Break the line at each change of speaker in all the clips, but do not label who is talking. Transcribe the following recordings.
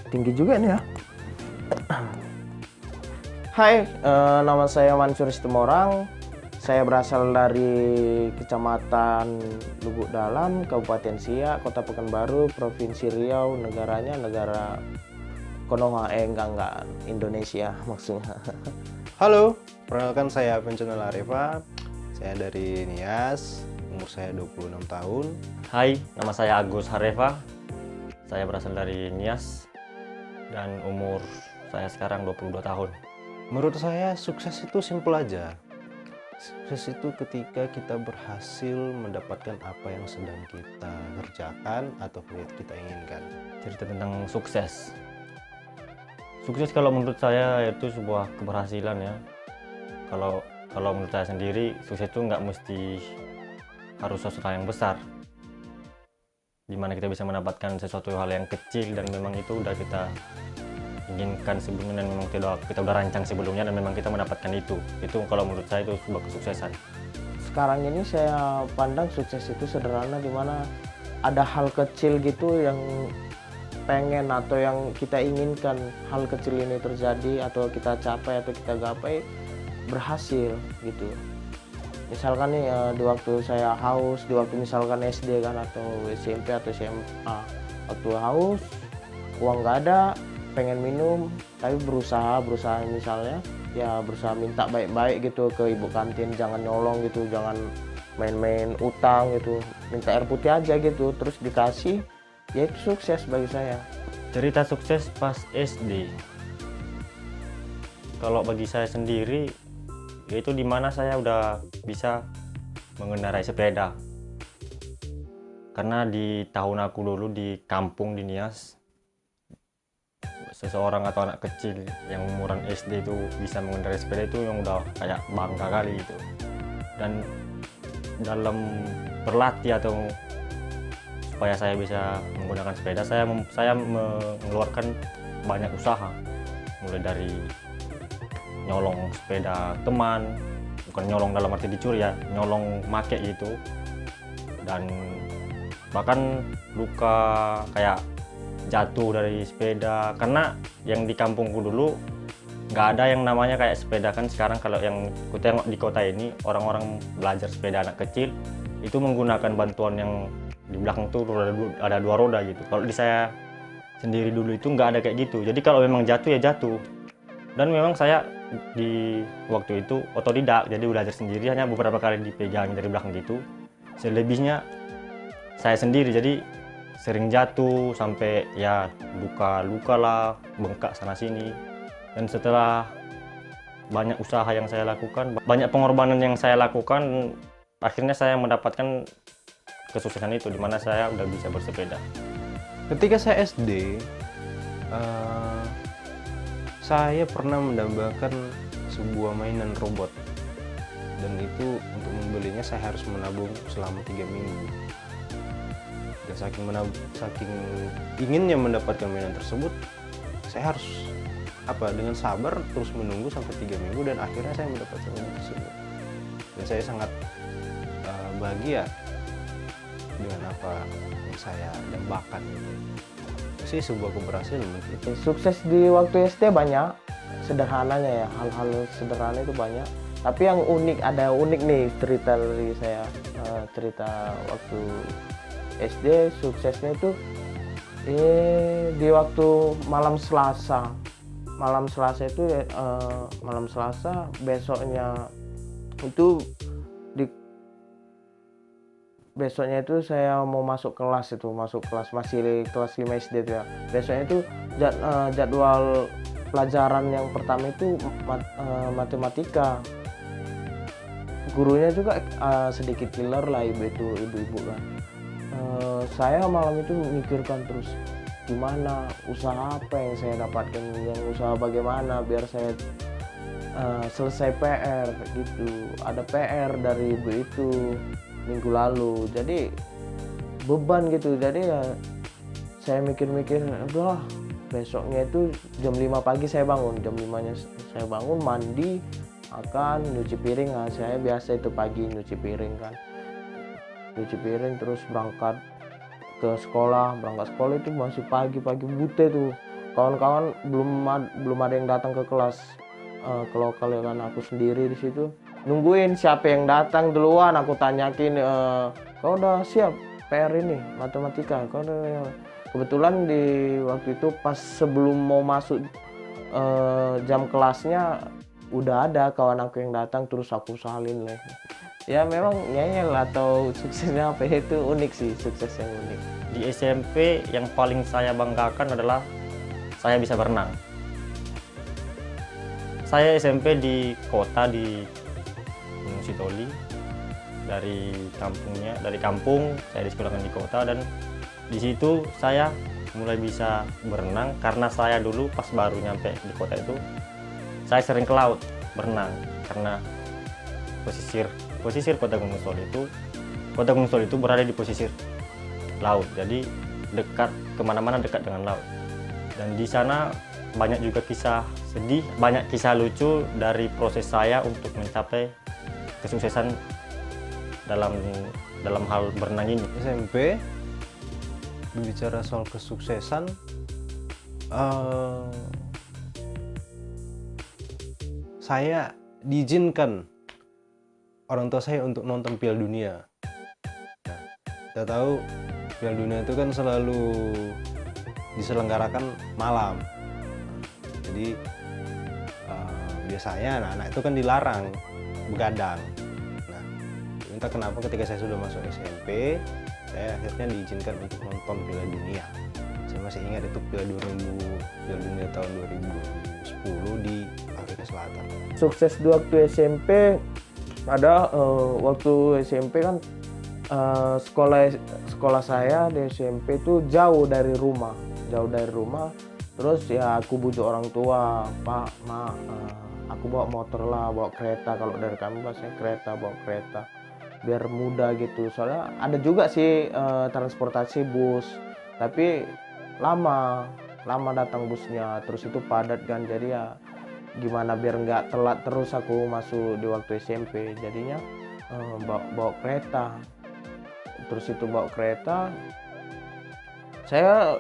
tinggi juga nih ya. Hai, nama saya Mansur Situmorang. Saya berasal dari Kecamatan Lubuk Dalam, Kabupaten Siak, Kota Pekanbaru, Provinsi Riau. Negaranya negara Konoha, enggak, Indonesia maksudnya.
Halo, perkenalkan saya Pencenal Arefa. Saya dari Nias, umur saya 26 tahun.
Hai, nama saya Agus Harefa. Saya berasal dari Nias dan umur saya sekarang 22 tahun.
Menurut saya sukses itu simpel aja. Sukses itu ketika kita berhasil mendapatkan apa yang sedang kita kerjakan atau kita inginkan.
Cerita tentang sukses. Sukses kalau menurut saya itu sebuah keberhasilan ya. Kalau menurut saya sendiri, sukses itu nggak mesti harus sesuatu hal yang besar. Dimana kita bisa mendapatkan sesuatu hal yang kecil dan memang itu udah kita inginkan sebelumnya dan memang kita udah rancang sebelumnya dan memang kita mendapatkan itu kalau menurut saya itu sebuah kesuksesan.
Sekarang ini saya pandang sukses itu sederhana, dimana ada hal kecil gitu yang pengen atau yang kita inginkan hal kecil ini terjadi atau kita capai atau kita gapai berhasil gitu. Misalkan nih di waktu saya haus, di waktu misalkan SD kan atau SMP atau SMA, waktu haus uang nggak ada, pengen minum tapi berusaha misalnya ya berusaha minta baik-baik gitu ke ibu kantin, jangan nyolong gitu, jangan main-main utang gitu, minta air putih aja gitu terus dikasih, ya itu sukses bagi saya.
Cerita sukses pas SD, kalau bagi saya sendiri yaitu dimana saya udah bisa mengendarai sepeda. Karena di tahun aku dulu di kampung di Nias, seseorang atau anak kecil yang umuran SD itu bisa mengendarai sepeda itu yang udah kayak bangga kali itu. Dan dalam berlatih atau supaya saya bisa menggunakan sepeda, saya mengeluarkan banyak usaha, mulai dari nyolong sepeda teman, bukan nyolong dalam arti dicuri ya, nyolong make gitu, dan bahkan luka kayak jatuh dari sepeda. Karena yang di kampungku dulu nggak ada yang namanya kayak sepeda kan. Sekarang kalau yang ku tengok di kota ini, orang-orang belajar sepeda anak kecil itu menggunakan bantuan yang di belakang tuh ada dua roda gitu. Kalau di saya sendiri dulu itu nggak ada kayak gitu, jadi kalau memang jatuh ya jatuh. Dan memang saya di waktu itu otodidak, jadi belajar sendiri, hanya beberapa kali dipegang dari belakang gitu. Selebihnya saya sendiri, jadi sering jatuh sampai ya luka lah, bengkak sana sini. Dan setelah banyak usaha yang saya lakukan, banyak pengorbanan yang saya lakukan, akhirnya saya mendapatkan kesuksesan itu, dimana saya udah bisa bersepeda.
Ketika saya SD, saya pernah mendambakan sebuah mainan robot, dan itu untuk membelinya saya harus menabung selama 3 minggu. Dan saking inginnya mendapatkan mainan tersebut, saya harus dengan sabar terus menunggu sampai 3 minggu, dan akhirnya saya mendapatkan mainan tersebut. Dan saya sangat bahagia dengan apa yang saya dambakan itu. Sih sebuah keberhasilan mungkin.
Sukses di waktu SD banyak, sederhananya ya, hal-hal sederhana itu banyak. Tapi yang unik, ada unik nih cerita dari saya, cerita waktu SD suksesnya itu di waktu malam Selasa itu malam Selasa besoknya itu saya mau masuk kelas masih kelas 5 SD itu ya. Besoknya itu jadwal pelajaran yang pertama itu matematika. Gurunya juga sedikit killer lah, ibu-ibu kan. Saya malam itu memikirkan terus gimana, usaha apa yang saya dapatkan, yang usaha bagaimana biar saya selesai PR gitu. Ada PR dari ibu itu minggu lalu, jadi beban gitu. Jadi ya saya mikir-mikir, udahlah besoknya itu jam 5 pagi saya bangun, jam 5-nya saya bangun, mandi, makan, nyuci piring. Nah, saya biasa itu pagi nyuci piring kan, terus berangkat sekolah itu masih pagi buta tuh, kawan-kawan belum ada yang datang ke kelas ke lokal ya kan, aku sendiri di situ nungguin siapa yang datang duluan. Aku tanyakin, kau udah siap PR ini matematika? Kau udah... Kebetulan di waktu itu pas sebelum mau masuk jam kelasnya udah ada kawan aku yang datang, terus aku salin lah. Ya memang ngeyel atau suksesnya apa itu unik sih, sukses yang unik.
Di SMP yang paling saya banggakan adalah saya bisa berenang. Saya SMP di kota di Gunung Sitoli. Dari kampung saya disekolahkan di kota, dan di situ saya mulai bisa berenang karena saya dulu pas baru nyampe di kota itu saya sering ke laut berenang karena posisir kota Gunung Sitoli itu berada di posisir laut, jadi dekat kemana-mana, dekat dengan laut. Dan di sana banyak juga kisah sedih, banyak kisah lucu dari proses saya untuk mencapai kesuksesan dalam hal berenang ini.
SMP berbicara soal kesuksesan, saya diizinkan orang tua saya untuk nonton Piala Dunia. Nah, kita tahu Piala Dunia itu kan selalu diselenggarakan malam. Jadi biasanya anak-anak itu kan dilarang begadang. Nah, entah kenapa ketika saya sudah masuk SMP, saya akhirnya diizinkan untuk nonton Piala Dunia. Saya masih ingat itu Piala Dunia tahun 2010 di Afrika Selatan.
Sukses di waktu SMP ada waktu SMP kan sekolah saya di SMP itu jauh dari rumah. Terus ya aku bujuk orang tua, Pak, Ma, aku bawa motor lah, bawa kereta. Kalau dari kami bahasanya kereta, bawa kereta biar mudah gitu. Soalnya ada juga sih transportasi bus, tapi lama datang busnya, terus itu padat kan. Jadi ya gimana biar nggak telat terus aku masuk di waktu SMP, jadinya bawa kereta. Terus itu bawa kereta, saya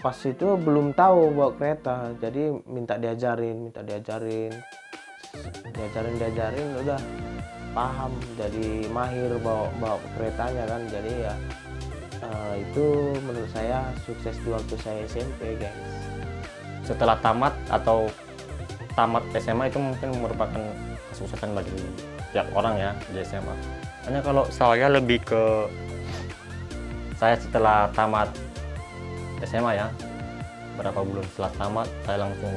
pas itu belum tahu bawa kereta, jadi minta diajarin, udah paham, jadi mahir bawa keretanya kan. Jadi ya itu menurut saya sukses di waktu saya SMP, guys.
Setelah tamat SMA itu mungkin merupakan kesuksesan bagi tiap orang ya di SMA. Hanya kalau saya lebih ke saya setelah tamat SMA ya, berapa bulan setelah tamat saya langsung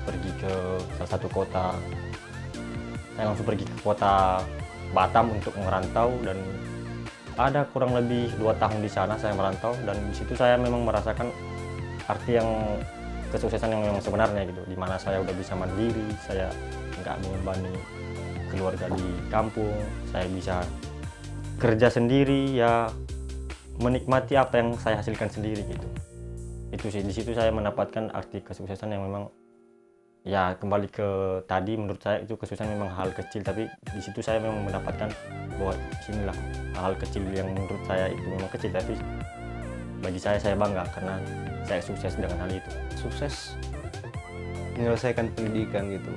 pergi ke salah satu kota. Saya langsung pergi ke kota Batam untuk merantau, dan ada kurang lebih 2 tahun di sana saya merantau, dan di situ saya memang merasakan arti yang kesuksesan yang memang sebenarnya gitu, di mana saya udah bisa mandiri, saya nggak membebani keluarga di kampung, saya bisa kerja sendiri ya, menikmati apa yang saya hasilkan sendiri gitu. Itu sih, di situ saya mendapatkan arti kesuksesan yang memang ya, kembali ke tadi, menurut saya itu kesuksesan memang hal kecil, tapi di situ saya memang mendapatkan bahwa sinilah hal kecil yang menurut saya itu memang kecil, tapi bagi saya bangga karena saya sukses dengan hal itu.
Sukses menyelesaikan pendidikan gitu,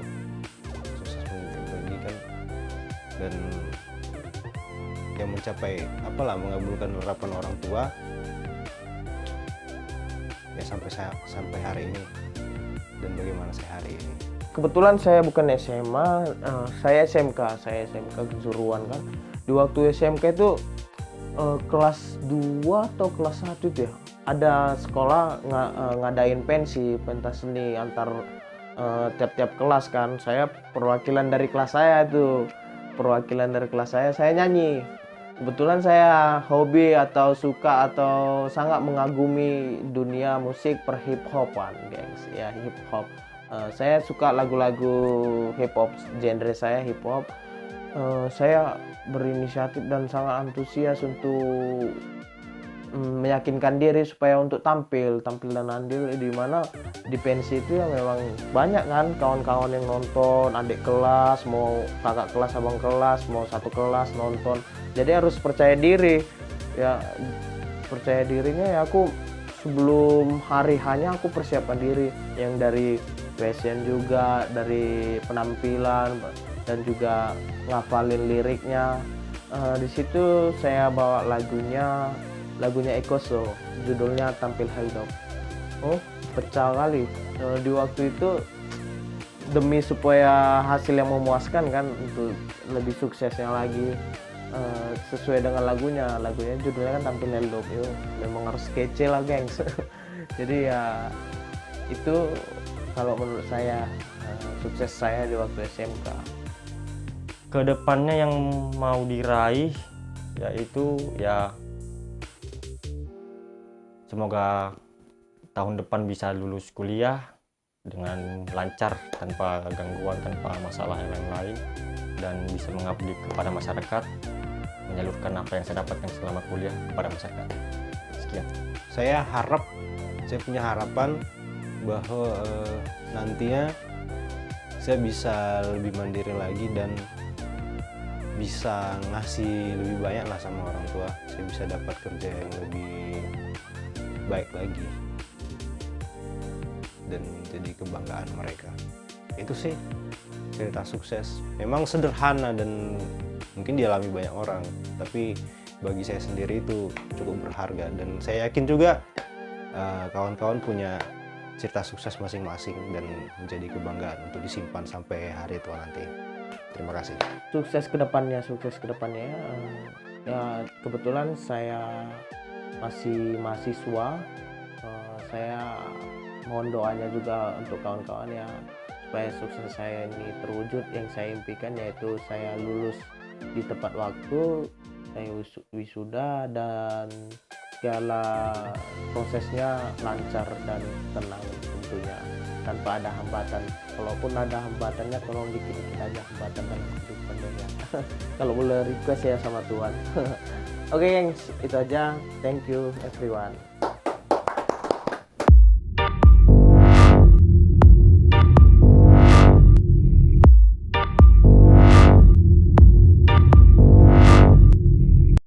sukses menyelesaikan pendidikan dan yang mencapai mengabulkan harapan orang tua ya, sampai hari ini, dan bagaimana saya hari ini.
Kebetulan saya bukan SMA, saya SMK kejuruan kan. Di waktu SMK itu kelas 2 atau kelas 1 itu ya, ada sekolah ngadain pensi pentas seni antar tiap-tiap kelas kan. Saya perwakilan dari kelas saya saya nyanyi. Kebetulan saya hobi atau suka atau sangat mengagumi dunia musik per hip hopan, guys. Ya, hip hop. Saya suka lagu-lagu hip hop, genre saya hip hop. Saya berinisiatif dan sangat antusias untuk meyakinkan diri supaya untuk tampil dan andil, di mana di pensi itu ya memang banyak kan kawan-kawan yang nonton, adik kelas, mau kakak kelas, abang kelas, mau satu kelas nonton. Jadi harus percaya diri ya, percaya dirinya ya, aku sebelum hari hanya aku persiapkan diri, yang dari fashion juga, dari penampilan, dan juga ngafalin liriknya. Di situ saya bawa lagunya Ekoso, judulnya Tampil Hidup. Oh, pecah kali. Di waktu itu demi supaya hasil yang memuaskan kan, untuk lebih suksesnya lagi, sesuai dengan lagunya judulnya kan Tampil Hidup. Yo, memang harus kece lah gengs. Jadi ya itu kalau menurut saya sukses saya di waktu SMK.
Kedepannya yang mau diraih yaitu ya semoga tahun depan bisa lulus kuliah dengan lancar, tanpa gangguan, tanpa masalah yang lain-lain, dan bisa mengabdi kepada masyarakat, menyalurkan apa yang saya dapatkan selama kuliah kepada masyarakat. Sekian.
Saya punya harapan bahwa nantinya saya bisa lebih mandiri lagi dan bisa ngasih lebih banyak lah sama orang tua. Saya bisa dapat kerja yang lebih baik lagi dan jadi kebanggaan mereka. Itu sih cerita sukses. Memang sederhana dan mungkin dialami banyak orang, tapi bagi saya sendiri itu cukup berharga, dan saya yakin juga kawan-kawan punya cerita sukses masing-masing dan menjadi kebanggaan untuk disimpan sampai hari tua nanti. Terima kasih.
Sukses kedepannya ya kebetulan saya masih mahasiswa. Saya mohon doanya juga untuk kawan-kawan ya, supaya sukses saya ini terwujud. Yang saya impikan yaitu saya lulus di tepat waktu, saya wisuda, dan segala prosesnya lancar dan tenang tentunya, tanpa ada hambatan. Kalaupun ada hambatannya, tolong dikit-dikit aja hambatan dalam kehidupan ya. Kalau boleh request ya sama Tuhan. Oke gengs, itu aja. Thank you everyone.